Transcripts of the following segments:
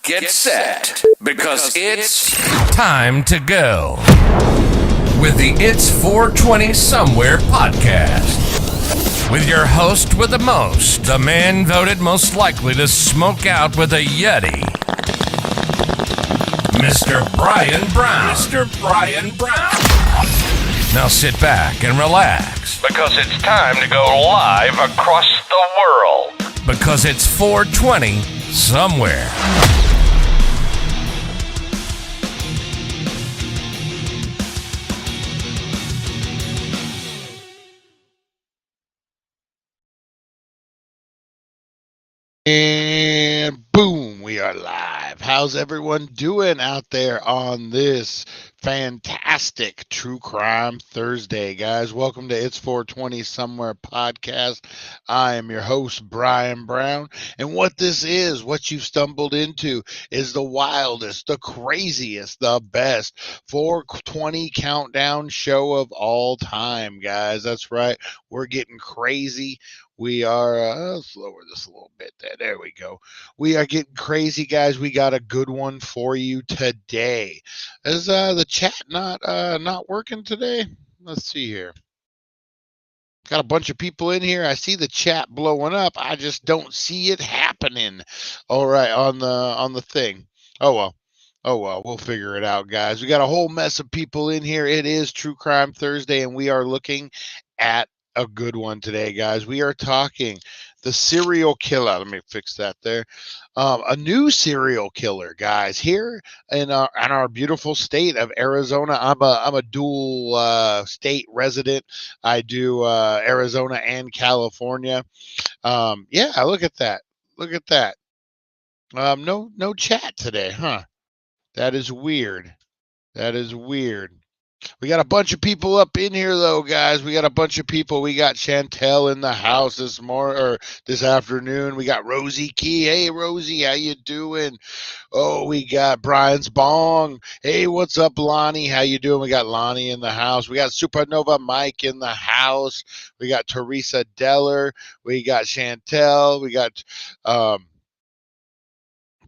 Get set, because it's time to go with the It's 420 Somewhere podcast. With your host with the most, the man voted most likely to smoke out with a Yeti, Mr. Brian Brown. Mr. Brian Brown. Now sit back and relax, because it's time to go live across the world. Because it's 420 Somewhere. And boom, we are live. How's everyone doing out there on this fantastic True Crime Thursday, guys? Welcome to It's 420 Somewhere podcast. I am your host, Brian Brown. And what this is, what you've stumbled into, is the wildest, the craziest, the best 420 countdown show of all time, guys. That's right. We're getting crazy. We are, let's lower this a little bit. There we go. We are getting crazy, guys. We got a good one for you today. Is the chat not working today? Let's see here. Got a bunch of people in here. I see the chat blowing up. I just don't see it happening. All right, on the thing. Oh well, we'll figure it out, guys. We got a whole mess of people in here. It is True Crime Thursday, and we are looking at a good one today, guys. We are talking the serial killer. Let me fix that there. A new serial killer, guys, here in our beautiful state of Arizona. I'm a dual state resident. I do Arizona and California. Yeah, look at that. Look at that. No chat today, huh? That is weird. That is weird. We got a bunch of people up in here, though, guys. We got a bunch of people. We got Chantel in the house this afternoon. We got Rosie Key. Hey, Rosie, how you doing? Oh, we got Brian's Bong. Hey, what's up, Lonnie? How you doing? We got Lonnie in the house. We got Supernova Mike in the house. We got Teresa Deller. We got Chantel. We got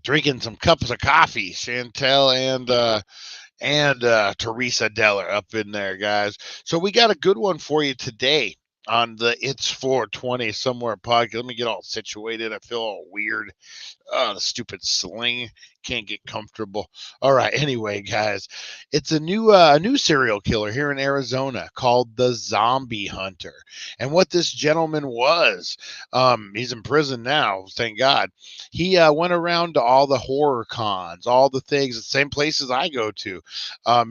drinking some cups of coffee. Chantel and Teresa Deller up in there, guys. So we got a good one for you today. on the It's 420 Somewhere podcast. Let me get all situated. I feel all weird. Oh, the stupid sling can't get comfortable. All right. Anyway, guys, it's a new serial killer here in Arizona called the Zombie Hunter. And what this gentleman was, he's in prison now, thank God. He went around to all the horror cons, all the things, the same places I go to.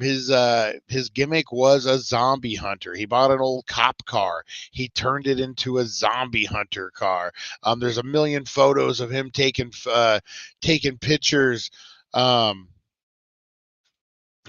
His gimmick was a zombie hunter. He bought an old cop car. He turned it into a zombie hunter car. There's a million photos of him taking pictures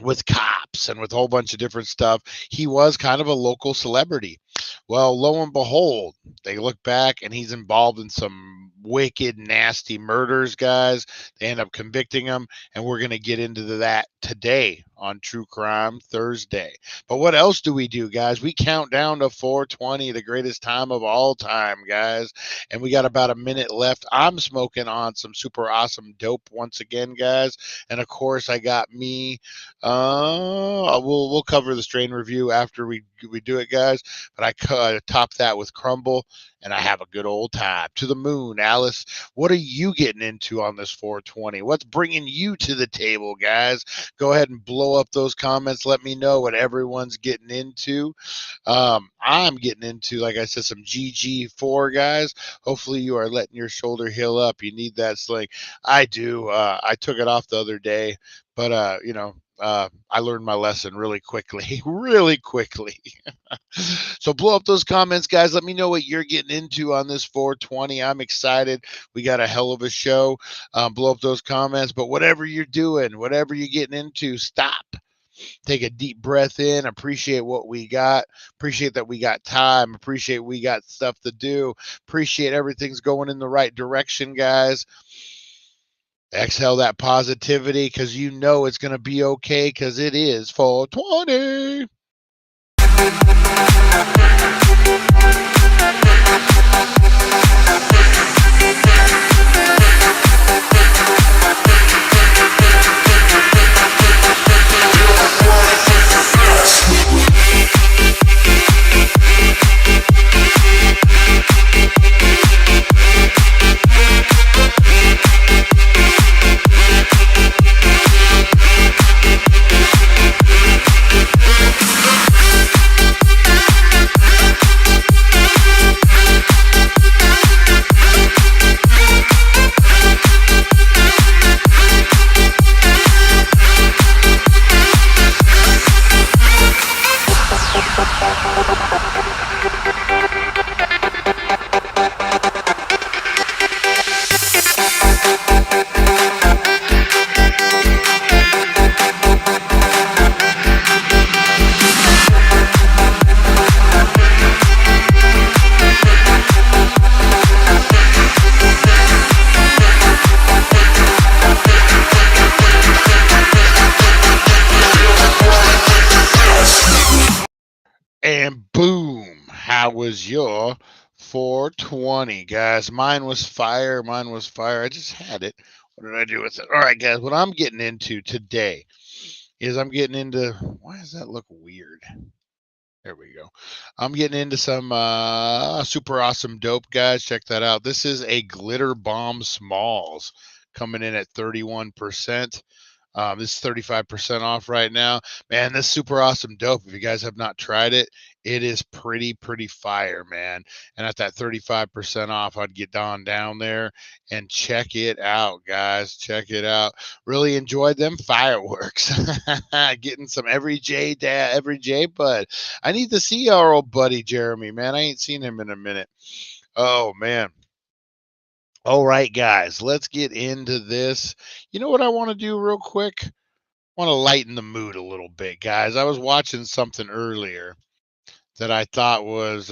with cops and with a whole bunch of different stuff. He was kind of a local celebrity. Well, lo and behold, they look back and he's involved in some wicked, nasty murders, guys. They end up convicting him, and we're going to get into that today on True Crime Thursday. But what else do we do, guys? We count down to 420, the greatest time of all time, guys. And we got about a minute left. I'm smoking on some super awesome dope once again, guys. And of course, I got me. We'll cover the strain review after we do it, guys. But I top that with Crumble, and I have a good old time. To the moon, Alice. What are you getting into on this 420? What's bringing you to the table, guys? Go ahead and blow up those comments. Let me know what everyone's getting into. I'm getting into, like I said, some GG4, guys. Hopefully you are letting your shoulder heal up. You need that sling. I do. I took it off the other day, but I learned my lesson really quickly, really quickly. So blow up those comments, guys. Let me know what you're getting into on this 420. I'm excited. We got a hell of a show. Blow up those comments. But whatever you're doing, whatever you're getting into, stop. Take a deep breath in. Appreciate what we got. Appreciate that we got time. Appreciate we got stuff to do. Appreciate everything's going in the right direction, guys. Exhale that positivity, because you know it's going to be okay, because it is 420. And boom, how was your 420, guys? Mine was fire. Mine was fire. I just had it. What did I do with it? All right, guys, what I'm getting into today is I'm getting into, why does that look weird? There we go. I'm getting into some super awesome dope, guys. Check that out. This is a Glitter Bomb Smalls coming in at 31%. This is 35% off right now. Man, this super awesome dope. If you guys have not tried it, it is pretty fire, man. And at that 35% off, I'd get down there and check it out, guys. Check it out. Really enjoyed them fireworks. Getting some every J, bud. I need to see our old buddy Jeremy, man. I ain't seen him in a minute. Oh, man. All right, guys, let's get into this. You know what I want to do real quick? I want to lighten the mood a little bit, guys. I was watching something earlier that I thought was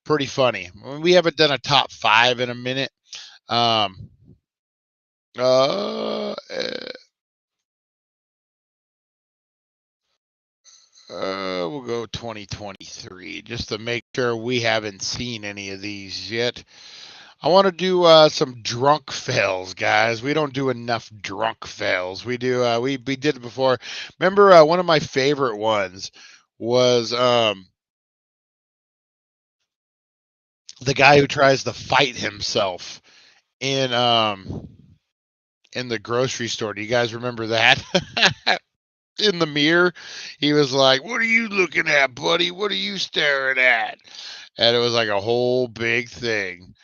pretty funny. We haven't done a top 5 in a minute. We'll go 2023 just to make sure we haven't seen any of these yet. I want to do some drunk fails, guys. We don't do enough drunk fails. We do. We did it before. Remember, one of my favorite ones was the guy who tries to fight himself in the grocery store. Do you guys remember that? In the mirror, he was like, "What are you looking at, buddy? What are you staring at?" And it was like a whole big thing.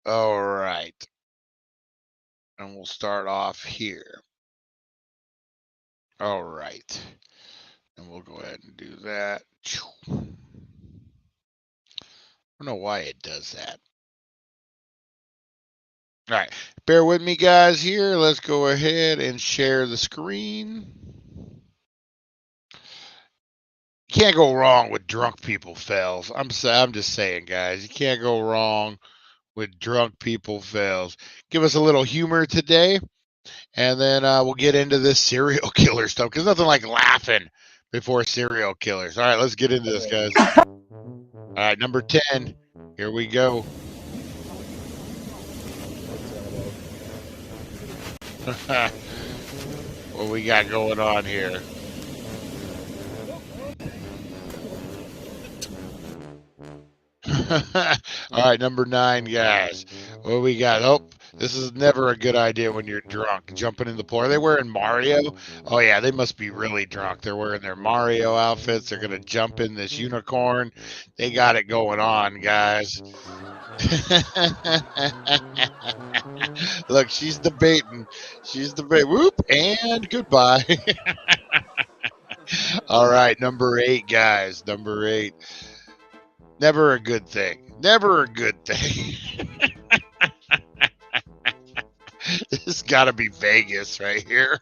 All right. And we'll start off here. All right. And we'll go ahead and do that. I don't know why it does that. All right. Bear with me, guys, here. Let's go ahead and share the screen. You can't go wrong with drunk people fails. I'm just saying, guys. You can't go wrong with drunk people fails. Give us a little humor today, and then we'll get into this serial killer stuff, because nothing like laughing before serial killers. All right, let's get into this, guys. All right, number 10. Here we go. What we got going on here? All right, number 9, guys. What we got? Oh, this is never a good idea when you're drunk. Jumping in the pool. Are they wearing Mario? Oh, yeah, they must be really drunk. They're wearing their Mario outfits. They're going to jump in this unicorn. They got it going on, guys. Look, she's debating. She's debating. Whoop, and goodbye. All right, number 8, guys. Number 8. Never a good thing. Never a good thing. This got to be Vegas right here.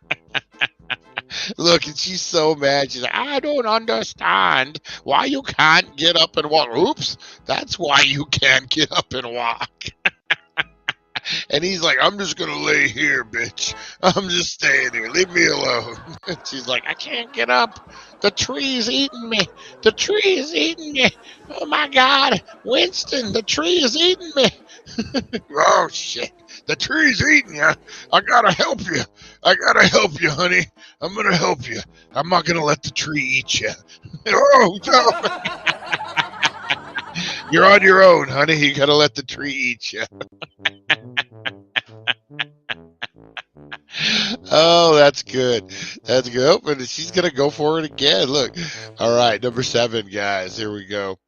Look, and she's so mad. She's like, I don't understand why you can't get up and walk. Oops, that's why you can't get up and walk. And he's like, I'm just going to lay here, bitch. I'm just staying here. Leave me alone. She's like, I can't get up. The tree's eating me. The tree is eating me. Oh, my God. Winston, the tree is eating me. Oh, shit. The tree's eating you. I got to help you. I got to help you, honey. I'm going to help you. I'm not going to let the tree eat you. Oh, no. You're on your own, honey. You got to let the tree eat you. Oh, that's good. That's good. Oh, but she's going to go for it again. Look. All right, number 7, guys. Here we go.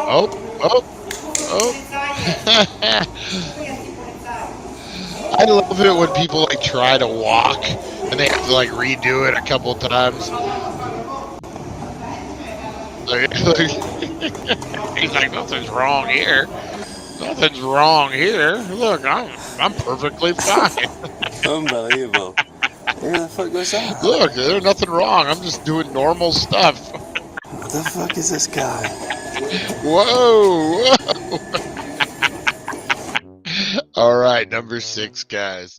Oh. I love it when people like try to walk and they have to like redo it a couple times. He's like, nothing's wrong here. Nothing's wrong here. Look, I'm perfectly fine. Unbelievable. Where the fuck was that? Look, there's nothing wrong. I'm just doing normal stuff. What the fuck is this guy? Whoa. All right, number 6, guys.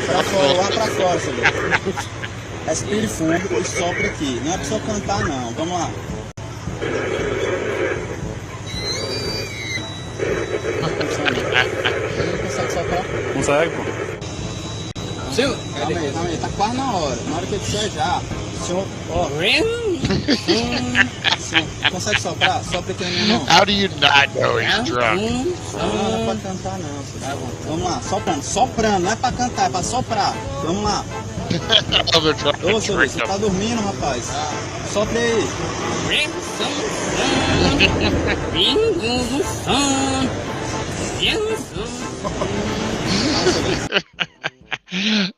Pra fora, lá pra fora, senhor. Respire fundo e sopra aqui. Não é pra só cantar, não. Vamos lá. Não consegue soprar? Consegue, pô. Calma aí. Tá quase na hora. Na hora que ele disser já. O senhor, ó. Consegue soprar? Sopra aqui na minha mão. How do you not know he's drunk? Não é pra cantar, não. Tá bom. Vamos lá, soprando. Não é pra cantar, é pra soprar. Vamos lá. Ô, senhor, você tá dormindo, rapaz. Sopra aí.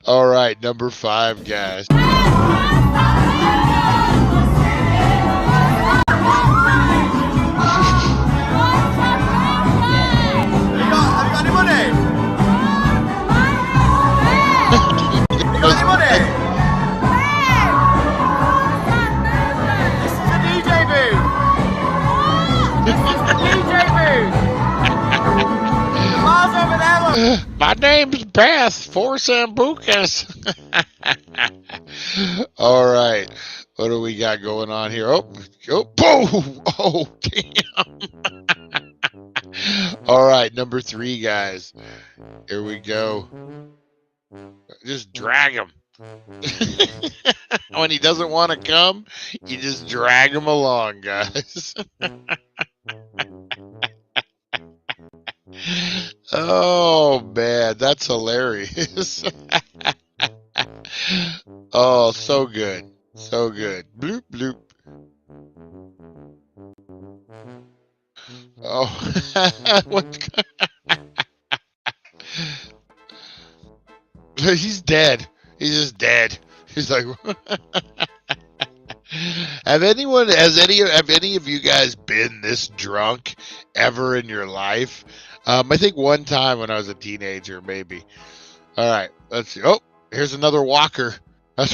All right, number 5, guys. My name's Beth for Sambucas. All right. What do we got going on here? Oh, damn. All right, number 3, guys. Here we go. Just drag him. When he doesn't want to come, you just drag him along, guys. Oh, man, that's hilarious. Oh, so good. So good. Bloop, bloop. Oh, what? He's dead. He's just dead. He's like, have any of you guys been this drunk ever in your life? I think one time when I was a teenager, maybe. All right, let's see. Oh, here's another walker. That's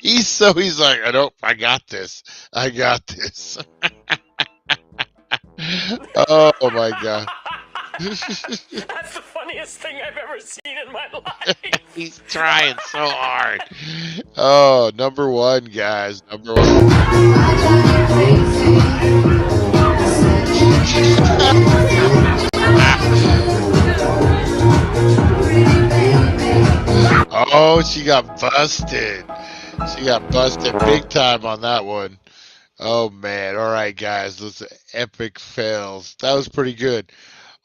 he's like, I got this. I got this. Oh my god. That's the funniest thing I've ever seen in my life. He's trying so hard. Oh, number 1, guys. Number 1. Oh, she got busted. She got busted big time on that one. Oh, man. All right, guys. Those epic fails. That was pretty good.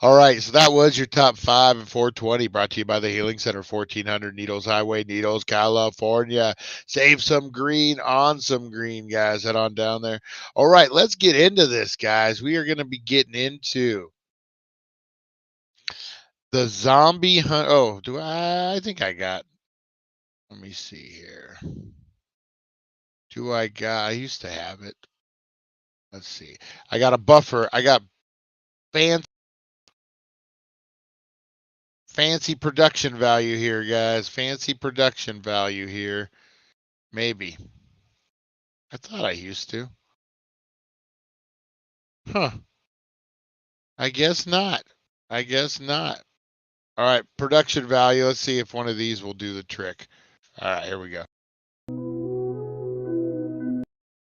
All right, so that was your top 5 and 420, brought to you by the Healing Center, 1400 Needles Highway, Needles, California. Save some green on some green, guys. Head on down there. All right, let's get into this, guys. We are going to be getting into the zombie hunt. Oh, I think I got. Let me see here. I used to have it. Let's see. I got a buffer. I got fancy production value here, guys. Fancy production value here. Maybe. I thought I used to. Huh. I guess not. I guess not. All right, production value. Let's see if one of these will do the trick. All right, here we go.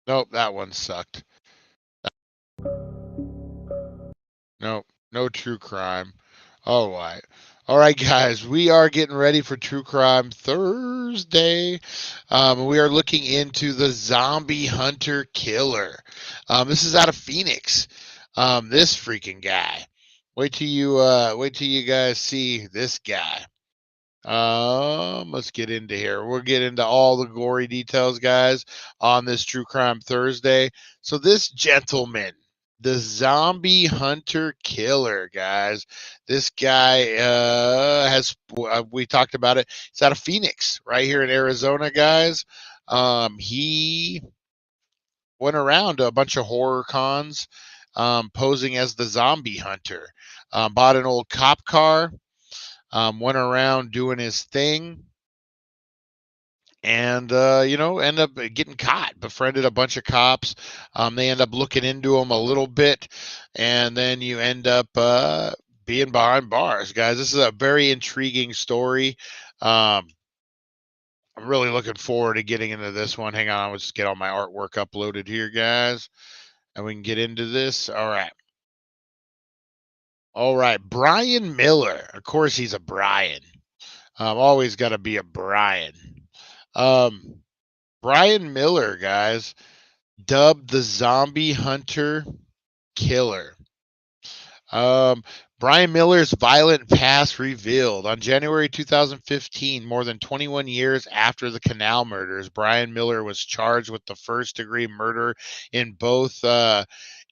Nope, that one sucked. Nope, no true crime. All right. All right, guys, we are getting ready for True Crime Thursday. We are looking into the Zombie Hunter Killer. This is out of Phoenix. This freaking guy. Wait till you guys see this guy. Let's get into here. We'll get into all the gory details, guys, on this True Crime Thursday. So this gentleman, the Zombie Hunter Killer, guys. This guy we talked about it. It's out of Phoenix, right here in Arizona, guys. He went around to a bunch of horror cons, posing as the Zombie Hunter. Bought an old cop car, went around doing his thing. And, end up getting caught, befriended a bunch of cops. They end up looking into him a little bit, and then you end up being behind bars, guys. This is a very intriguing story. I'm really looking forward to getting into this one. Hang on, I'll just get all my artwork uploaded here, guys, and we can get into this. All right. All right, Brian Miller. Of course, he's a Brian. Always got to be a Brian. Brian Miller, guys, dubbed the Zombie Hunter Killer. Brian Miller's violent past revealed. On January 2015, more than 21 years after the Canal murders, Brian Miller was charged with the first-degree murder in both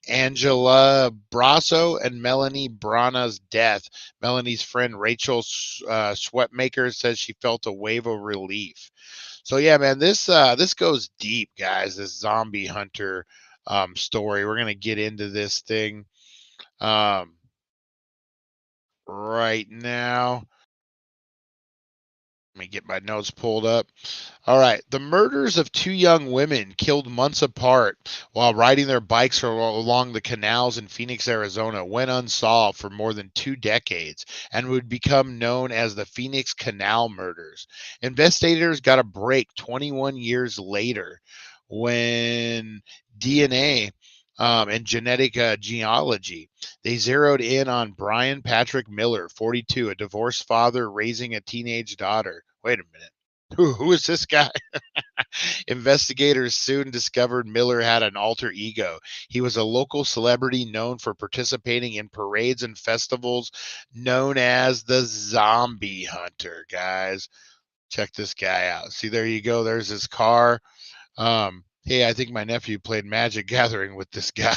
Angela Brasso and Melanie Brana's death. Melanie's friend Rachel Sweatmaker says she felt a wave of relief. So yeah, man, this goes deep, guys. This Zombie Hunter story. We're gonna get into this thing right now. Let me get my notes pulled up. All right. The murders of 2 young women killed months apart while riding their bikes along the canals in Phoenix, Arizona, went unsolved for more than 2 decades and would become known as the Phoenix Canal murders. Investigators got a break 21 years later when DNA and genetic genealogy. They zeroed in on Brian Patrick Miller, 42, a divorced father raising a teenage daughter. Wait a minute. Who is this guy? Investigators soon discovered Miller had an alter ego. He was a local celebrity known for participating in parades and festivals known as the Zombie Hunter, guys. Check this guy out. See, there you go. There's his car. Hey, I think my nephew played Magic Gathering with this guy.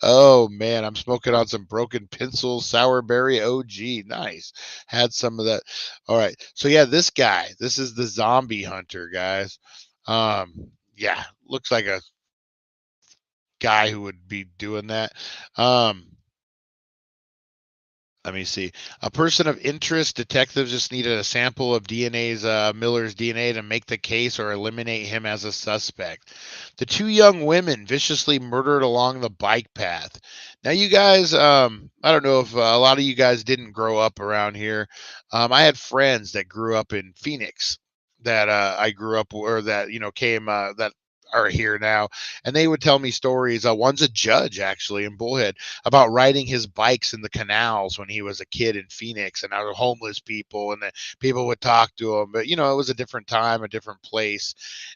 Oh man, I'm smoking on some broken pencil sourberry OG. Nice. Had some of that. All right. So yeah, this guy, this is the Zombie Hunter, guys. Yeah, looks like a guy who would be doing that. Let me see. A person of interest. Detectives just needed a sample of Miller's DNA to make the case or eliminate him as a suspect. The two young women viciously murdered along the bike path. Now, you guys, I don't know if a lot of you guys didn't grow up around here. I had friends that grew up in Phoenix that I grew up, or that came that are here now, and they would tell me stories. One's a judge actually in Bullhead, about riding his bikes in the canals when he was a kid in Phoenix, and other homeless people, and the people would talk to him. But it was a different time, a different place,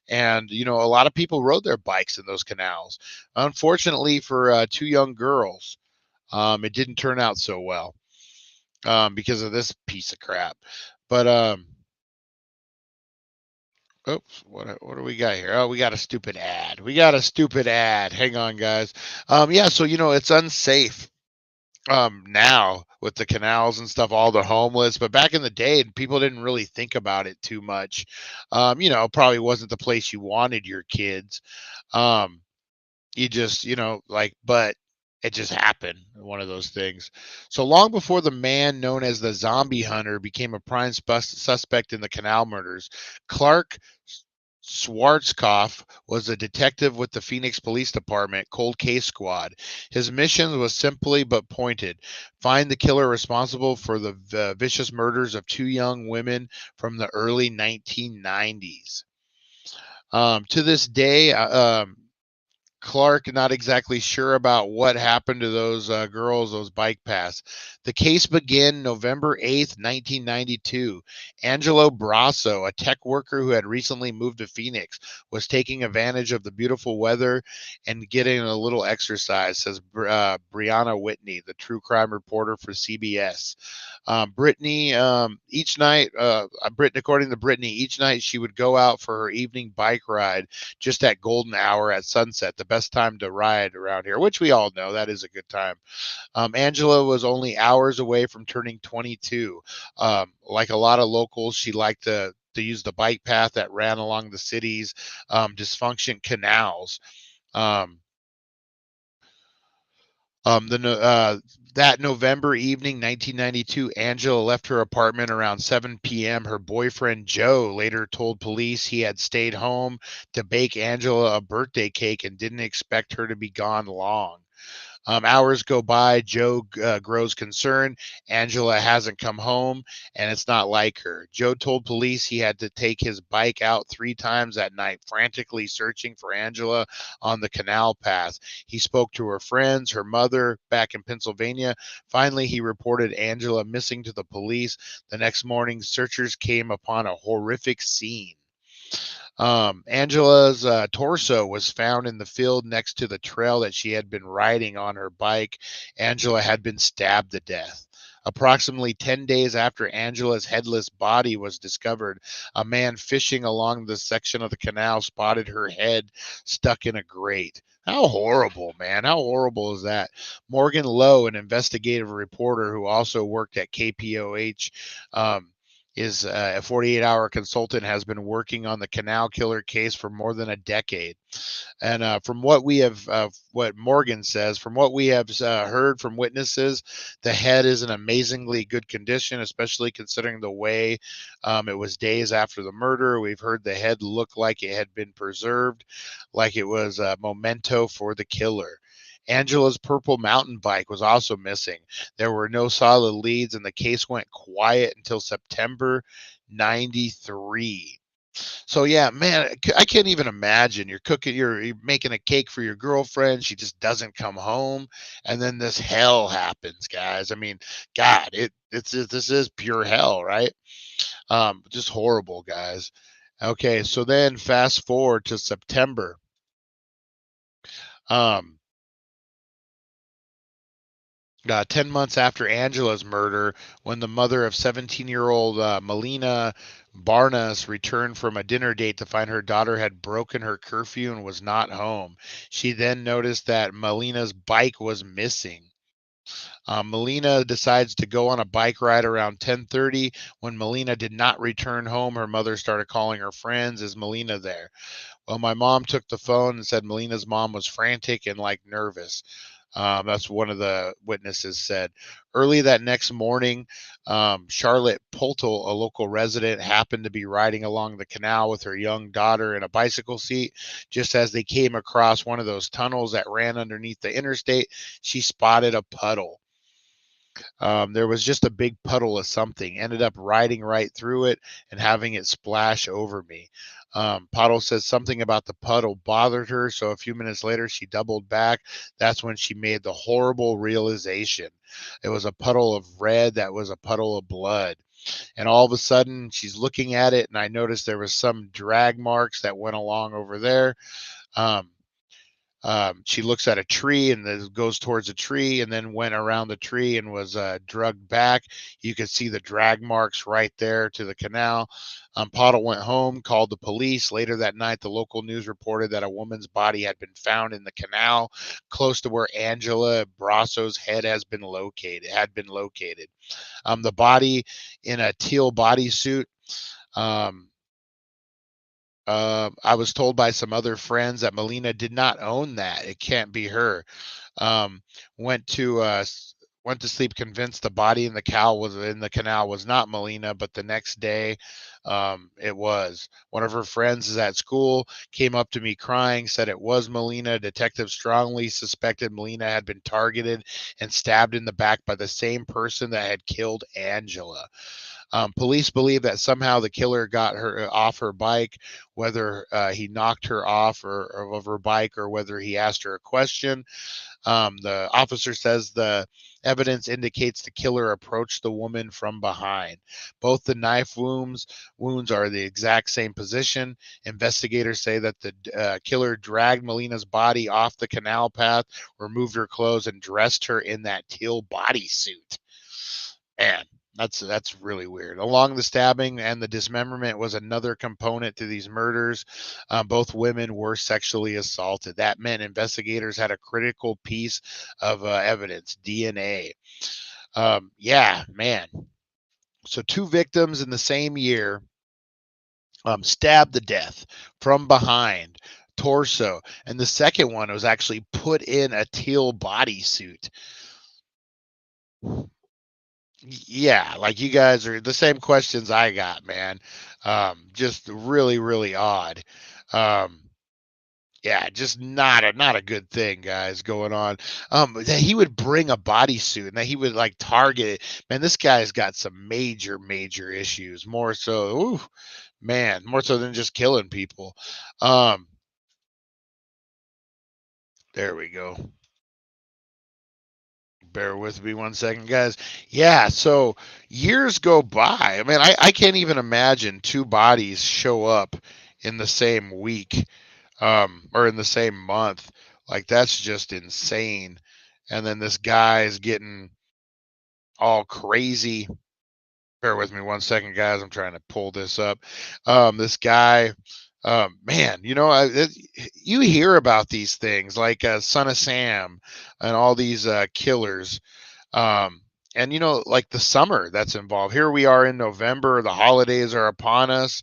and a lot of people rode their bikes in those canals. Unfortunately for two young girls, it didn't turn out so well because of this piece of crap. But oops, what do we got here? Oh, we got a stupid ad. Hang on, guys. Yeah, so it's unsafe now with the canals and stuff, all the homeless. But back in the day, people didn't really think about it too much. Probably wasn't the place you wanted your kids. You just but it just happened, one of those things. So long before the man known as the Zombie Hunter became a prime suspect in the canal murders, Clark Schwarzkopf was a detective with the Phoenix Police Department Cold Case Squad. His mission was simply but pointed: find the killer responsible for the vicious murders of two young women from the early 1990s. To this day, Clark not exactly sure about what happened to those girls, those bike paths. The case began November 8th, 1992. Angelo Brasso, a tech worker who had recently moved to Phoenix, was taking advantage of the beautiful weather and getting a little exercise, says Brianna Whitney, the true crime reporter for CBS. Brittany, according to Brittany, each night she would go out for her evening bike ride just at golden hour at sunset, the best time to ride around here, which we all know that is a good time. Angela was only hours away from turning 22. Like a lot of locals, she liked to use the bike path that ran along the city's dysfunction canals. That November evening, 1992, Angela left her apartment around 7 p.m. Her boyfriend, Joe, later told police he had stayed home to bake Angela a birthday cake and didn't expect her to be gone long. Hours go by. Joe grows concerned. Angela hasn't come home, and it's not like her. Joe told police he had to take his bike out 3 times that night, frantically searching for Angela on the canal path. He spoke to her friends, her mother back in Pennsylvania. Finally, he reported Angela missing to the police. The next morning, searchers came upon a horrific scene. Angela's torso was found in the field next to the trail that she had been riding on her bike. Angela had been stabbed to death. Approximately 10 days after Angela's headless body was discovered, a man fishing along the section of the canal spotted her head stuck in a grate. How horrible, man. How horrible is that? Morgan Lowe, an investigative reporter who also worked at KPOH, is a 48-hour consultant, has been working on the canal killer case for more than a decade. And from what we have, what Morgan says, from what we have heard from witnesses, the head is in amazingly good condition, especially considering the way it was days after the murder. We've heard the head looked like it had been preserved, like it was a memento for the killer. Angela's purple mountain bike was also missing. There were no solid leads, and the case went quiet until September 93. So yeah, man, I can't even imagine. You're making a cake for your girlfriend. She just doesn't come home, and then this hell happens, guys. I mean, God, this is pure hell, right? Just horrible, guys. Okay, so then fast forward to September. Um, 10 months after Angela's murder, when the mother of 17-year-old Melina Barnes returned from a dinner date to find her daughter had broken her curfew and was not home. She then noticed that Melina's bike was missing. Melina decides to go on a bike ride around 10:30. When Melina did not return home, her mother started calling her friends. Is Melina there? Well, my mom took the phone and said Melina's mom was frantic and like nervous. That's one of the witnesses said. Early that next morning, Charlotte Poltel, a local resident, happened to be riding along the canal with her young daughter in a bicycle seat. Just as they came across one of those tunnels that ran underneath the interstate, she spotted a puddle. There was just a big puddle of something. Ended up riding right through it and having it splash over me. Puddle says something about the puddle bothered her, so a few minutes later she doubled back. That's when she made the horrible realization. It was a puddle of red that was a puddle of blood. And all of a sudden she's looking at it, and I noticed there was some drag marks that went along over there. Um, she looks at a tree and then goes towards a tree and then went around the tree and was drugged back. You could see the drag marks right there to the canal. Pottle went home, called the police. Later that night, the local news reported that a woman's body had been found in the canal close to where Angela Brasso's head had been located. The body in a teal bodysuit. Um, I was told by some other friends that Melina did not own that. It can't be her. Um, went to went to sleep convinced the body in the canal was not Melina, but the next day it was. One of her friends is at school, came up to me crying, said it was Melina. Detectives strongly suspected Melina had been targeted and stabbed in the back by the same person that had killed Angela. Police believe that somehow the killer got her off her bike, whether he knocked her off or of her bike or whether he asked her a question. The officer says the evidence indicates the killer approached the woman from behind. Both the knife wounds are the exact same position. Investigators say that the killer dragged Melina's body off the canal path, removed her clothes, and dressed her in that teal bodysuit. Man, that's really weird. Along the stabbing and the dismemberment was another component to these murders. Both women were sexually assaulted. That meant investigators had a critical piece of evidence, DNA. Yeah, man. So two victims in the same year, stabbed to death from behind, torso, and the second one was actually put in a teal bodysuit. Yeah, like you guys are the same questions I got, man. Just really, really odd. Um, yeah, just not a good thing, guys, going on. That he would bring a bodysuit and that he would like target it. Man, this guy's got some major issues. More so, ooh, man, more so than just killing people. Um, there we go. Bear with me one second, guys. Yeah, so years go by. I mean, I can't even imagine two bodies show up in the same week, or in the same month. Like, that's just insane. And then this guy is getting all crazy. Bear with me one second, guys. I'm trying to pull this up. This guy, man, you hear about these things like Son of Sam and all these killers. Um, and like the summer that's involved. Here we are in November, the holidays are upon us,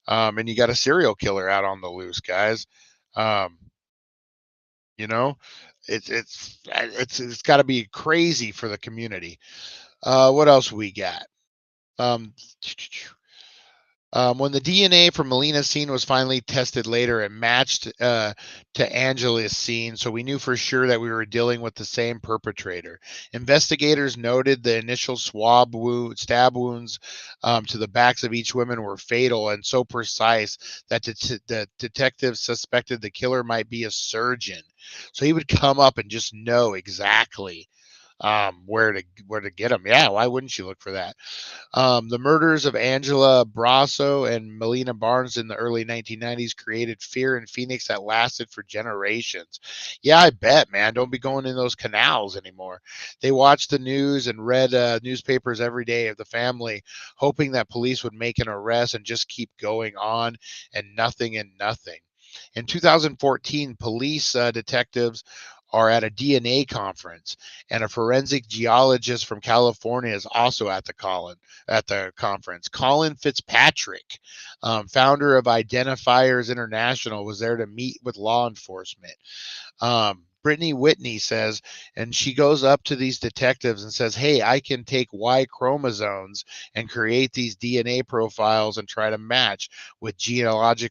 and you got a serial killer out on the loose, guys. Um, you know, it's got to be crazy for the community. What else we got? Um, When the DNA from Melina's scene was finally tested later, it matched to Angela's scene, so we knew for sure that we were dealing with the same perpetrator. Investigators noted the initial stab wounds to the backs of each woman were fatal and so precise that the detectives suspected the killer might be a surgeon. So he would come up and just know exactly where to get them. Yeah, why wouldn't you look for that? The murders of Angela Brasso and Melina Barnes in the early 1990s created fear in Phoenix that lasted for generations. Yeah, I bet, man. Don't be going in those canals anymore. They watched the news and read newspapers every day of the family, hoping that police would make an arrest and just keep going on and nothing and nothing. In 2014, police detectives are at a DNA conference, and a forensic geologist from California is also at the conference. Colin Fitzpatrick, founder of Identifiers International, was there to meet with law enforcement. Brittany Whitney says, and she goes up to these detectives and says, "Hey, I can take Y chromosomes and create these DNA profiles and try to match with genealogy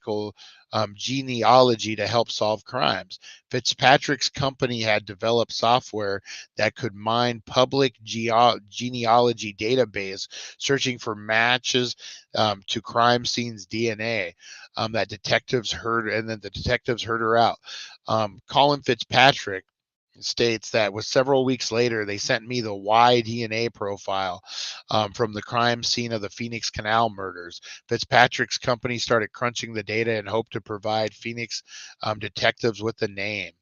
to help solve crimes." Fitzpatrick's company had developed software that could mine public genealogy database, searching for matches to crime scenes DNA that detectives heard, and then the detectives heard her out. Colin Fitzpatrick states that with several weeks later, they sent me the Y DNA profile from the crime scene of the Phoenix Canal murders. Fitzpatrick's company started crunching the data and hoped to provide Phoenix detectives with the name.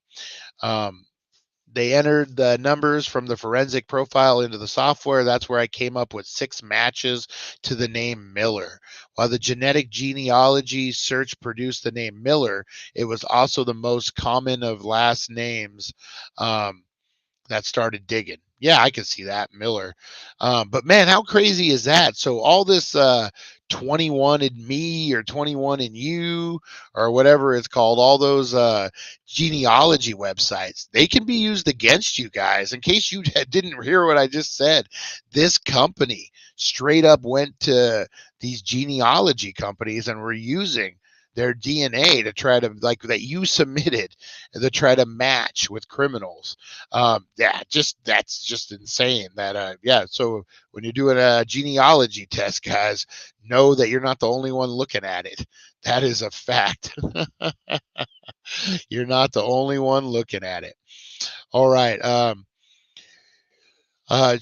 They entered the numbers from the forensic profile into the software. That's where I came up with 6 matches to the name Miller. While the genetic genealogy search produced the name Miller, it was also the most common of last names that started digging. Yeah, I can see that, Miller. But man, how crazy is that? So all this 21 in me or 21 in you or whatever it's called, all those genealogy websites, they can be used against you guys. In case you didn't hear what I just said, this company straight up went to these genealogy companies and were using their DNA to try to, like, that you submitted, to try to match with criminals. That's just insane. So when you're doing a genealogy test, guys, know that you're not the only one looking at it. That is a fact. You're not the only one looking at it. All right.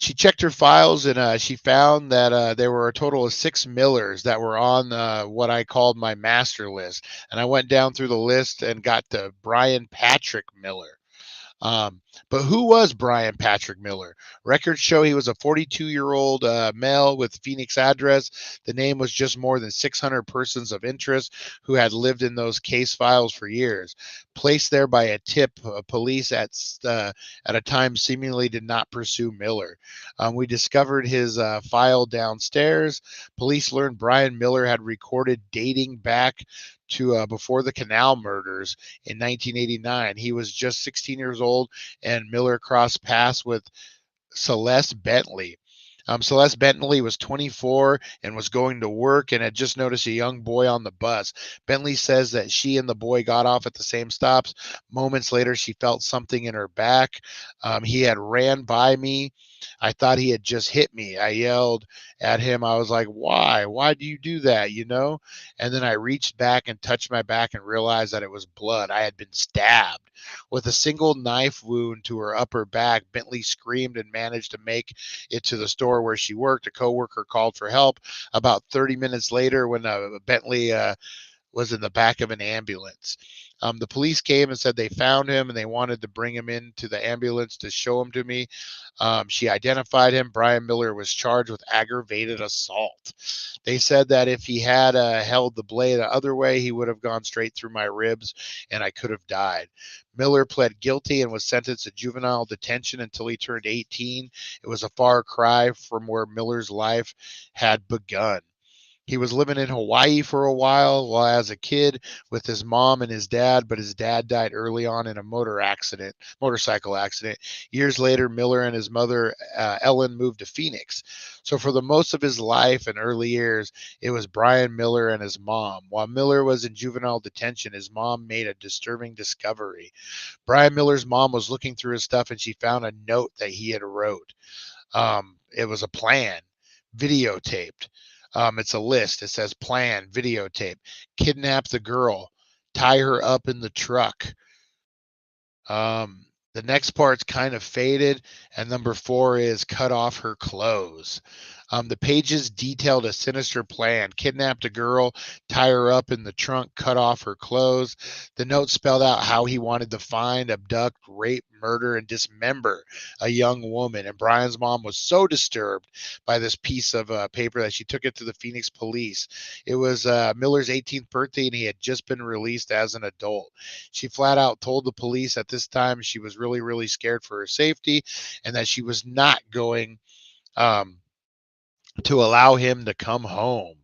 She checked her files, and she found that there were a total of 6 Millers that were on what I called my master list. And I went down through the list and got to Brian Patrick Miller. But who was Brian Patrick Miller? Records show he was a 42-year-old male with Phoenix address. The name was just more than 600 persons of interest who had lived in those case files for years. Placed there by a tip, police at a time seemingly did not pursue Miller. We discovered his file downstairs. Police learned Brian Miller had recorded dating back to before the Canal murders in 1989. He was just 16 years old, and Miller crossed paths with Celeste Bentley. Celeste Bentley was 24 and was going to work and had just noticed a young boy on the bus. Bentley says that she and the boy got off at the same stops. Moments later, she felt something in her back. He had ran by me. I thought he had just hit me. I yelled at him. I was like, "Why? Why do you do that?" And then I reached back and touched my back and realized that it was blood. I had been stabbed. With a single knife wound to her upper back, Bentley screamed and managed to make it to the store where she worked. A coworker called for help. About 30 minutes later, when Bentley was in the back of an ambulance. The police came and said they found him and they wanted to bring him into the ambulance to show him to me. She identified him. Brian Miller was charged with aggravated assault. They said that if he had held the blade the other way, he would have gone straight through my ribs and I could have died. Miller pled guilty and was sentenced to juvenile detention until he turned 18. It was a far cry from where Miller's life had begun. He was living in Hawaii for a while as a kid with his mom and his dad, but his dad died early on in a motorcycle accident. Years later, Miller and his mother, Ellen, moved to Phoenix. So for the most of his life and early years, it was Brian Miller and his mom. While Miller was in juvenile detention, his mom made a disturbing discovery. Brian Miller's mom was looking through his stuff and she found a note that he had wrote. It was a plan, videotaped. It's a list. It says plan, videotape, kidnap the girl, tie her up in the truck. The next part's kind of faded, and number 4 is cut off her clothes. The pages detailed a sinister plan: kidnapped a girl, tie her up in the trunk, cut off her clothes. The note spelled out how he wanted to find, abduct, rape, murder, and dismember a young woman. And Brian's mom was so disturbed by this piece of paper that she took it to the Phoenix police. It was Miller's 18th birthday, and he had just been released as an adult. She flat out told the police at this time she was really, really scared for her safety and that she was not going to allow him to come home.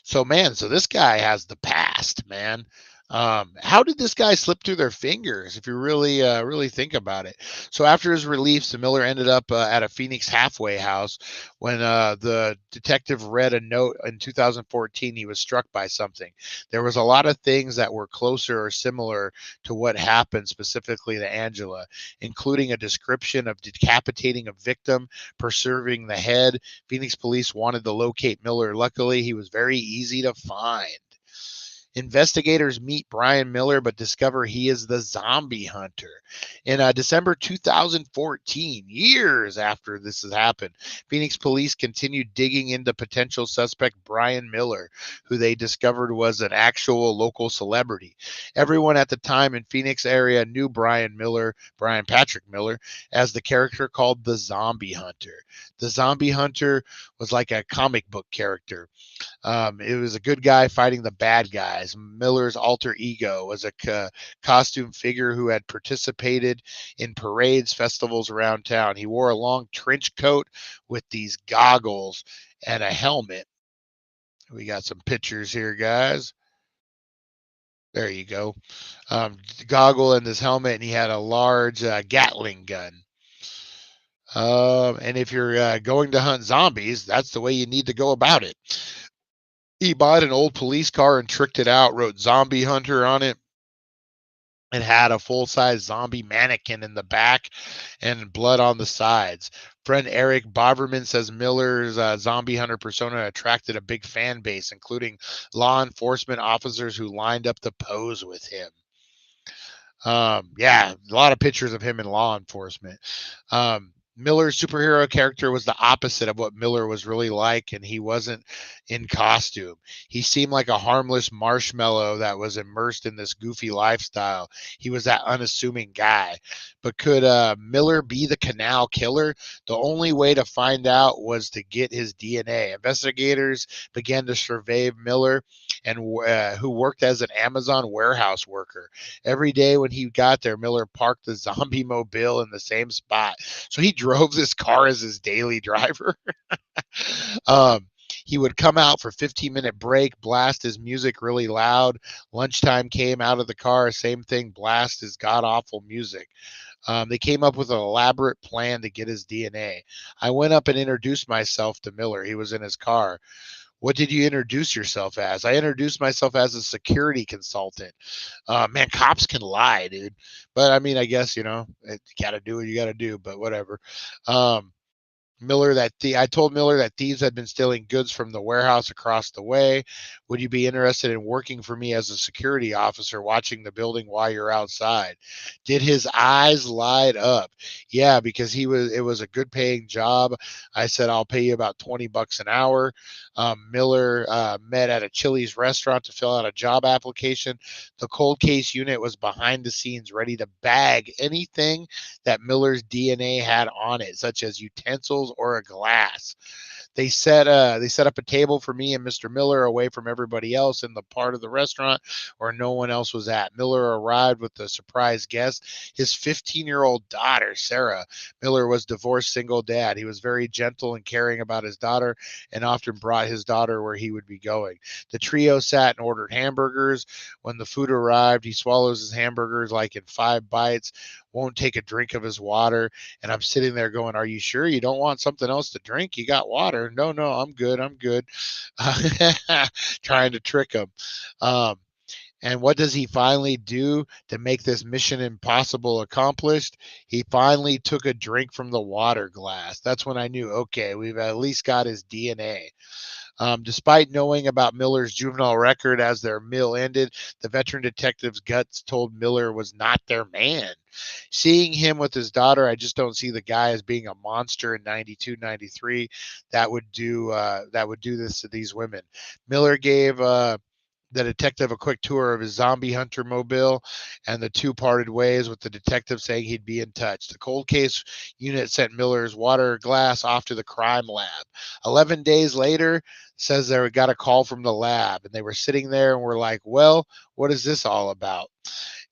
So, man, this guy has the past, man. How did this guy slip through their fingers if you really think about it? So after his release, Miller ended up at a Phoenix halfway house. When the detective read a note in 2014, he was struck by something. There was a lot of things that were closer or similar to what happened specifically to Angela, including a description of decapitating a victim, preserving the head. Phoenix police wanted to locate Miller. Luckily, he was very easy to find. Investigators meet Brian Miller, but discover he is the zombie hunter. In December 2014, years after this has happened, Phoenix police continued digging into potential suspect Brian Miller, who they discovered was an actual local celebrity. Everyone at the time in Phoenix area knew Brian Patrick Miller, as the character called the Zombie Hunter. The Zombie Hunter was like a comic book character. It was a good guy fighting the bad guys. Miller's alter ego was a costume figure who had participated in parades, festivals around town. He wore a long trench coat with these goggles and a helmet. We got some pictures here, guys. There you go. Goggle and this helmet, and he had a large Gatling gun. And if you're going to hunt zombies, that's the way you need to go about it. He bought an old police car and tricked it out, wrote Zombie Hunter on it. It had a full-size zombie mannequin in the back and blood on the sides. Friend Eric Boverman says Miller's zombie hunter persona attracted a big fan base, including law enforcement officers who lined up to pose with him. Yeah, a lot of pictures of him in law enforcement. Miller's superhero character was the opposite of what Miller was really like, and he wasn't in costume. He seemed like a harmless marshmallow that was immersed in this goofy lifestyle. He was that unassuming guy. But could Miller be the Canal killer? The only way to find out was to get his DNA. Investigators began to survey Miller, and who worked as an Amazon warehouse worker. Every day when he got there, Miller parked the zombie mobile in the same spot. So he drove this car as his daily driver. He would come out for 15-minute break, blast his music really loud. Lunchtime came out of the car, same thing, blast his god-awful music. They came up with an elaborate plan to get his DNA. I went up and introduced myself to Miller. He was in his car. What did you introduce yourself as? I introduced myself as a security consultant. Man, cops can lie, dude. But I mean, I guess, you got to do what you got to do, but whatever. I told Miller that thieves had been stealing goods from the warehouse across the way. Would you be interested in working for me as a security officer, watching the building while you're outside? Did his eyes light up? Yeah, because it was a good paying job. I said, I'll pay you about $20 an hour. Miller met at a Chili's restaurant to fill out a job application. The cold case unit was behind the scenes, ready to bag anything that Miller's DNA had on it, such as utensils candles or a glass. They set up a table for me and Mr. Miller away from everybody else in the part of the restaurant where no one else was at. Miller arrived with a surprise guest, his 15-year-old daughter, Sarah. Miller was divorced single dad. He was very gentle and caring about his daughter and often brought his daughter where he would be going. The trio sat and ordered hamburgers. When the food arrived, he swallows his hamburgers like in 5 bites, won't take a drink of his water. And I'm sitting there going, are you sure you don't want something else to drink? You got water. No, I'm good. Trying to trick him. And what does he finally do to make this mission impossible accomplished? He finally took a drink from the water glass. That's when I knew, okay, we've at least got his DNA. Despite knowing about Miller's juvenile record as their meal ended, the veteran detective's guts told Miller was not their man. Seeing him with his daughter, I just don't see the guy as being a monster in 92, 93 that would do this to these women. Miller gave the detective a quick tour of his zombie hunter mobile, and the two parted ways with the detective saying he'd be in touch. The cold case unit sent Miller's water glass off to the crime lab. 11 days later, says they got a call from the lab, and they were sitting there and were like, well, what is this all about?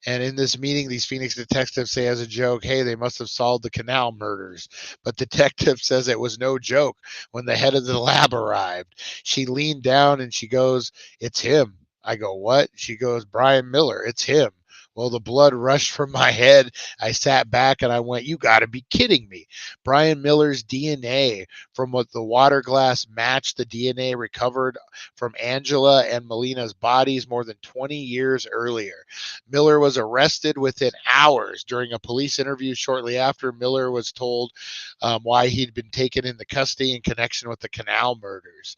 And in this meeting, these Phoenix detectives say as a joke, hey, they must have solved the canal murders. But detective says it was no joke when the head of the lab arrived. She leaned down and she goes, it's him. I go, what? She goes, Brian Miller, it's him. Well, the blood rushed from my head. I sat back and I went, you got to be kidding me. Brian Miller's DNA from what the water glass matched the DNA recovered from Angela and Melina's bodies more than 20 years earlier. Miller was arrested within hours. During a police interview shortly after, Miller was told why he'd been taken into custody in connection with the canal murders.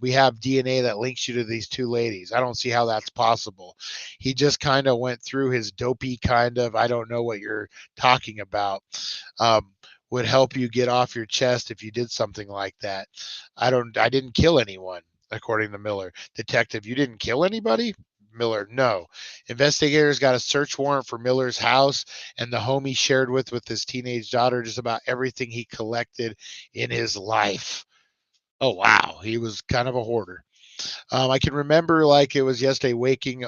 We have DNA that links you to these two ladies. I don't see how that's possible. He just kind of went through his dopey kind of, I don't know what you're talking about, would help you get off your chest if you did something like that. I didn't kill anyone, according to Miller. Detective, you didn't kill anybody? Miller, no. Investigators got a search warrant for Miller's house and the home he shared with his teenage daughter, just about everything he collected in his life. Oh, wow. He was kind of a hoarder. I can remember like it was yesterday walking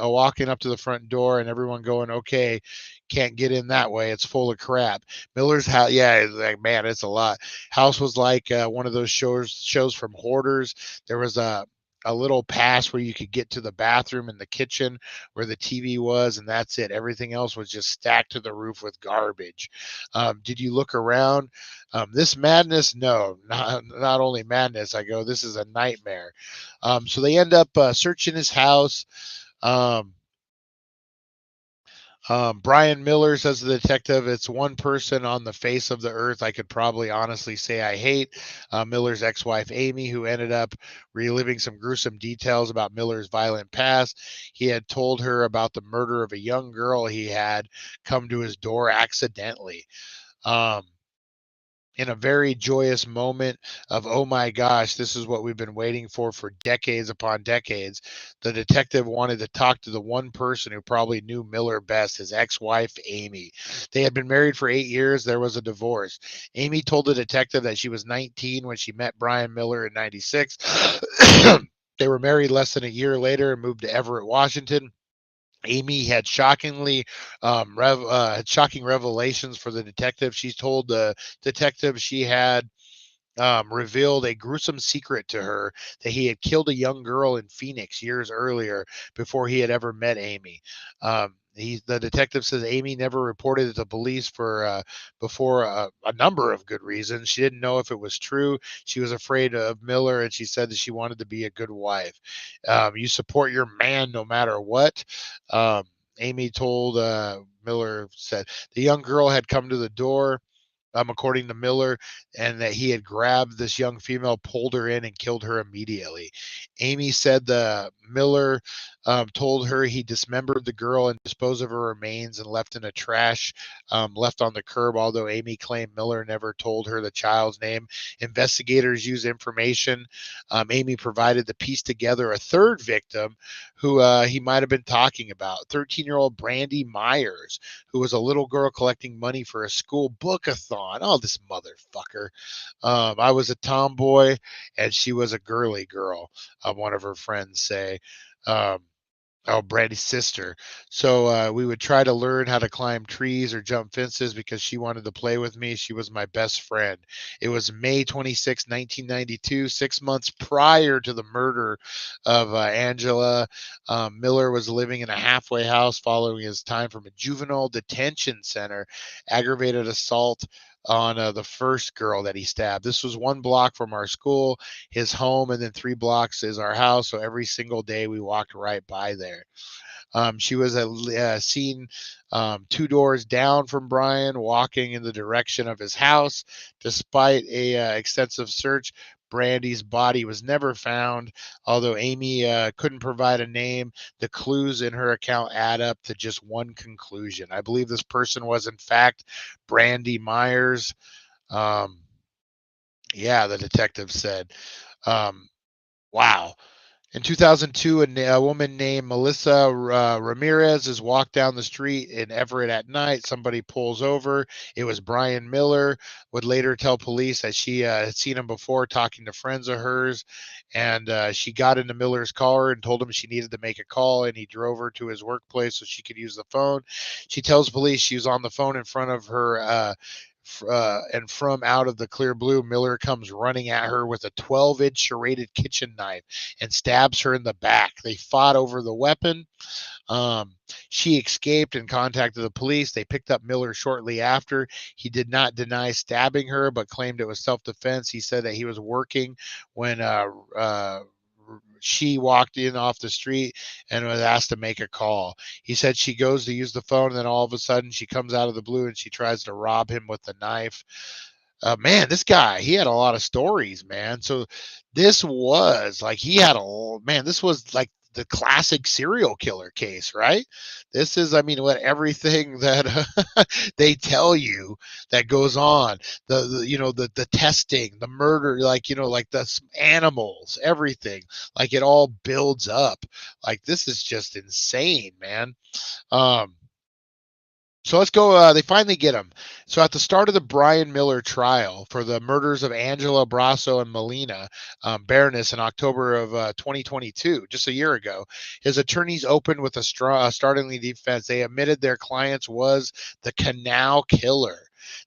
up to the front door and everyone going, okay, can't get in that way. It's full of crap. Miller's house. Yeah. Like, man, it's a lot. House was like one of those shows from Hoarders. There was a little pass where you could get to the bathroom and the kitchen where the TV was, and that's it. Everything else was just stacked to the roof with garbage. Did you look around? This madness? No, not only madness. I go, this is a nightmare. So they end up searching his house. Brian Miller says to the detective, it's one person on the face of the earth I could probably honestly say I hate. Miller's ex-wife, Amy, who ended up reliving some gruesome details about Miller's violent past. He had told her about the murder of a young girl he had come to his door accidentally. In a very joyous moment of, oh my gosh, this is what we've been waiting for decades upon decades, the detective wanted to talk to the one person who probably knew Miller best, his ex-wife, Amy. They had been married for 8 years. There was a divorce. Amy told the detective that she was 19 when she met Brian Miller in 96. They were married less than a year later and moved to Everett, Washington. Amy had shocking revelations for the detective. She told the detective she had revealed a gruesome secret to her, that he had killed a young girl in Phoenix years earlier before he had ever met Amy. The detective says Amy never reported it to police before a number of good reasons. She didn't know if it was true. She was afraid of Miller, and she said that she wanted to be a good wife. You support your man no matter what. Amy told Miller, said the young girl had come to the door, according to Miller, and that he had grabbed this young female, pulled her in, and killed her immediately. Amy said the Miller told her he dismembered the girl and disposed of her remains and left in a trash left on the curb, although Amy claimed Miller never told her the child's name. Investigators used information Amy provided to piece together a third victim who he might have been talking about, 13-year-old Brandy Myers, who was a little girl collecting money for a school book-a-thon. Oh, this motherfucker. I was a tomboy and she was a girly girl, one of her friends say. Um, Oh, Brandy's sister. So we would try to learn how to climb trees or jump fences because she wanted to play with me. She was my best friend. It was May 26, 1992, 6 months prior to the murder of Angela. Miller was living in a halfway house following his time from a juvenile detention center, aggravated assault on the first girl that he stabbed. This was 1 block from our school, his home, and then 3 blocks is our house. So every single day we walked right by there. She was seen 2 doors down from Brian, walking in the direction of his house. Despite a extensive search, Brandy's body was never found. Although Amy couldn't provide a name, the clues in her account add up to just one conclusion. I believe this person was, in fact, Brandy Myers. Yeah, the detective said. Wow. In 2002, a woman named Melissa Ramirez is walked down the street in Everett at night. Somebody pulls over. It was Brian Miller. Would later tell police that she had seen him before talking to friends of hers. And she got into Miller's car and told him she needed to make a call. And he drove her to his workplace so she could use the phone. She tells police she was on the phone in front of her. And from out of the clear blue, Miller comes running at her with a 12-inch serrated kitchen knife and stabs her in the back. They fought over the weapon. She escaped and contacted the police. They picked up Miller shortly after. He did not deny stabbing her, but claimed it was self-defense. He said that he was working when she walked in off the street and was asked to make a call. He said she goes to use the phone, and then all of a sudden she comes out of the blue and she tries to rob him with the knife. Man, this guy, he had a lot of stories, man. So this was like this was like the classic serial killer case, right? This is, I mean, what everything that they tell you that goes on, the testing, the murder, like the animals, everything, like it all builds up. Like this is just insane, man. So let's go. They finally get him. So at the start of the Brian Miller trial for the murders of Angela Brasso and Melina Baroness in October of 2022, just a year ago, his attorneys opened with a startling defense. They admitted their clients was the Canal killer.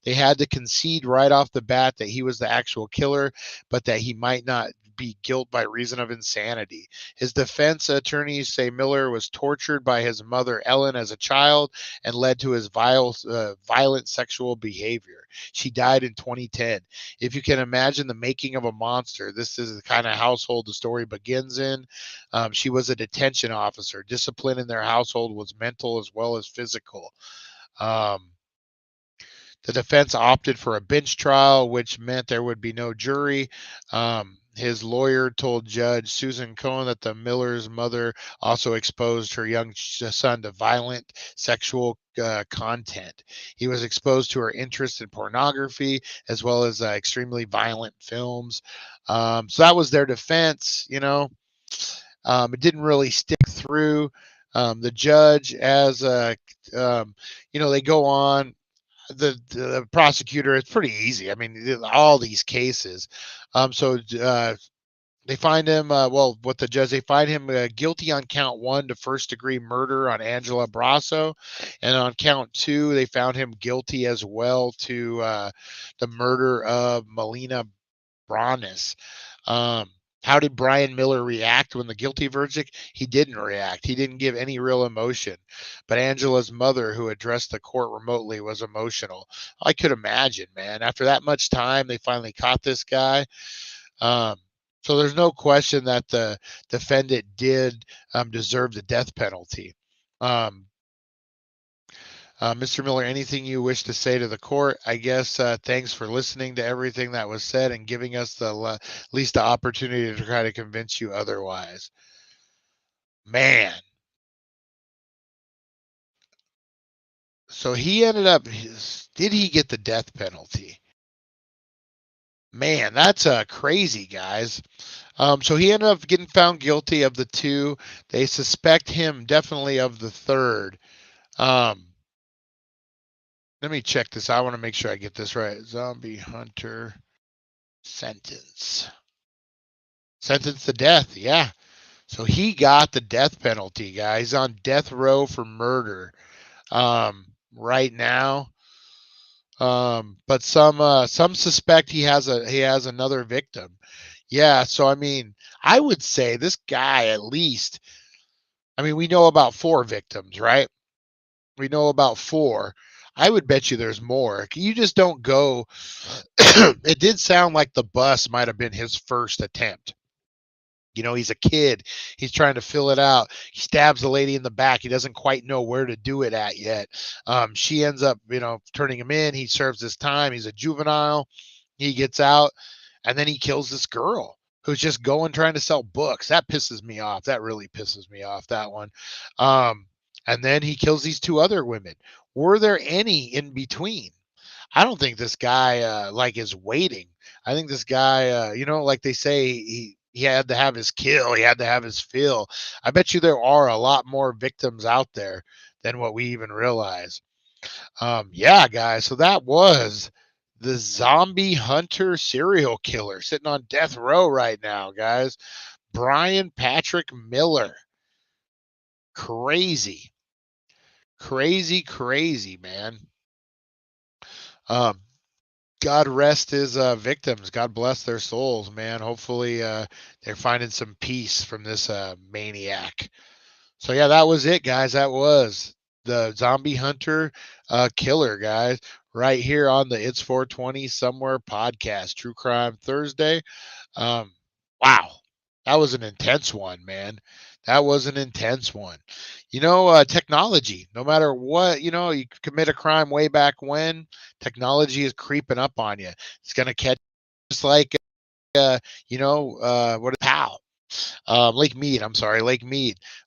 They had to concede right off the bat that he was the actual killer, but that he might not be guilt by reason of insanity. His defense attorneys say Miller was tortured by his mother Ellen as a child and led to his violent sexual behavior. She died in 2010. If you can imagine the making of a monster, this is the kind of household the story begins in. She was a detention officer. Discipline in their household was mental as well as physical. The defense opted for a bench trial, which meant there would be no jury. His lawyer told Judge Susan Cohen that the Miller's mother also exposed her young son to violent sexual content. He was exposed to her interest in pornography as well as extremely violent films. So that was their defense. It didn't really stick through. The judge, as they go on. The prosecutor, it's pretty easy. I mean, all these cases. So they find him, what the judge, they find him guilty on count 1 to first-degree murder on Angela Brasso. And on count 2, they found him guilty as well to the murder of Melina Branis. How did Brian Miller react when the guilty verdict? He didn't react. He didn't give any real emotion. But Angela's mother, who addressed the court remotely, was emotional. I could imagine, man. After that much time, they finally caught this guy. So there's no question that the defendant did deserve the death penalty. Mr. Miller, anything you wish to say to the court? I guess thanks for listening to everything that was said and giving us at least the opportunity to try to convince you otherwise. Man. So he ended up, did he get the death penalty? Man, that's crazy, guys. So he ended up getting found guilty of the 2. They suspect him definitely of the 3rd. Let me check this. I want to make sure I get this right. Zombie hunter sentence. Sentence to death. Yeah. So he got the death penalty, guys. He's on death row for murder right now. But some suspect he has another victim. Yeah, so I mean, I would say this guy at least, I mean, we know about 4 victims, right? We know about 4. I would bet you there's more. You just don't go. It did sound like the bus might have been his first attempt. You know, he's a kid. He's trying to fill it out. He stabs the lady in the back. He doesn't quite know where to do it at yet. She ends up, turning him in. He serves his time. He's a juvenile. He gets out, and then he kills this girl who's just going trying to sell books. That pisses me off. That really pisses me off, that one. And then he kills these 2 other women. Were there any in between? I don't think this guy is waiting. I think this guy, like they say, he had to have his kill. He had to have his fill. I bet you there are a lot more victims out there than what we even realize. Yeah, guys. So that was the zombie hunter serial killer sitting on death row right now, guys. Brian Patrick Miller. Crazy, man. God rest his victims. God bless their souls, man. Hopefully they're finding some peace from this maniac. So yeah, that was it, guys. That was the zombie hunter killer, guys, right here on the It's 420 Somewhere podcast, True Crime Thursday. Wow, that was an intense one, man. That was an intense one. Technology, no matter what, you commit a crime way back when, technology is creeping up on you. It's going to catch just like, PAL. Lake Mead.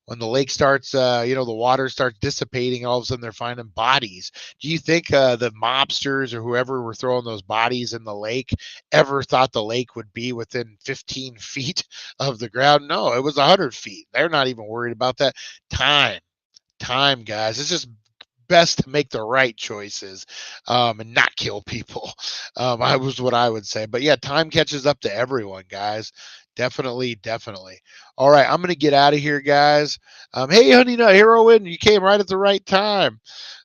When the lake starts, the water starts dissipating, all of a sudden they're finding bodies. Do you think the mobsters or whoever were throwing those bodies in the lake ever thought the lake would be within 15 feet of the ground? No, it was 100 feet. They're not even worried about that. Time, guys. It's just best to make the right choices and not kill people. I was what I would say. But yeah, time catches up to everyone, guys. Definitely. All right, I'm going to get out of here, guys. Hey, Honey Nut Heroine, you came right at the right time.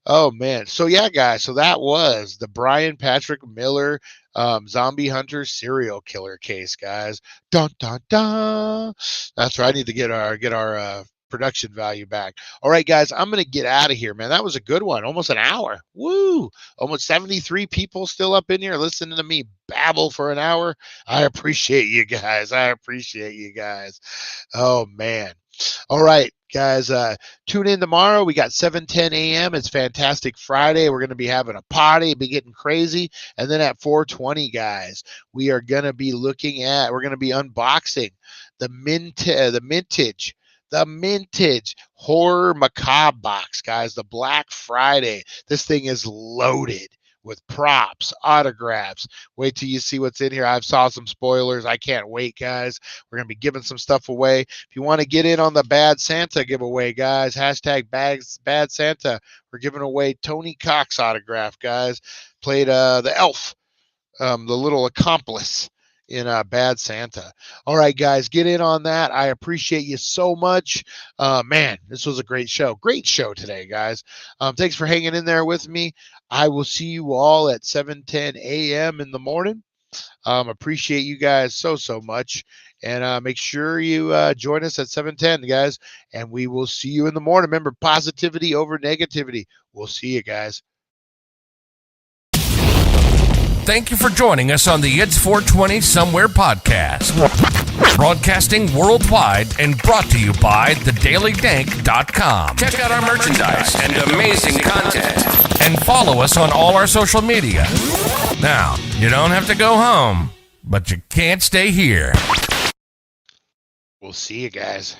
Oh, man. So, yeah, guys, so that was the Brian Patrick Miller zombie hunter serial killer case, guys. Dun, dun, dun. That's right. I need to get our production value back. All right, guys, I'm going to get out of here, man. That was a good one. Almost an hour. Woo! Almost 73 people still up in here listening to me babble for an hour. I appreciate you guys. Oh, man. All right, guys, tune in tomorrow. We got 7:10 a.m. It's Fantastic Friday. We're going to be having a party, be getting crazy. And then at 4:20, guys, we're going to be unboxing the Mintage Horror Macabre box, guys. The Black Friday. This thing is loaded with props, autographs. Wait till you see what's in here. I've saw some spoilers. I can't wait, guys. We're going to be giving some stuff away. If you want to get in on the Bad Santa giveaway, guys, hashtag Bad Santa. We're giving away Tony Cox autograph, guys. Played the elf, the little accomplice in Bad Santa. All right, guys, get in on that. I appreciate you so much. Man, this was a great show. Great show today, guys. Thanks for hanging in there with me. I will see you all at 7:10 a.m. in the morning. Appreciate you guys so much. And make sure you join us at 7:10, guys. And we will see you in the morning. Remember, positivity over negativity. We'll see you guys. Thank you for joining us on the It's 420 Somewhere podcast. Broadcasting worldwide and brought to you by thedailydank.com. Check out our merchandise and amazing content. And follow us on all our social media. Now, you don't have to go home, but you can't stay here. We'll see you guys.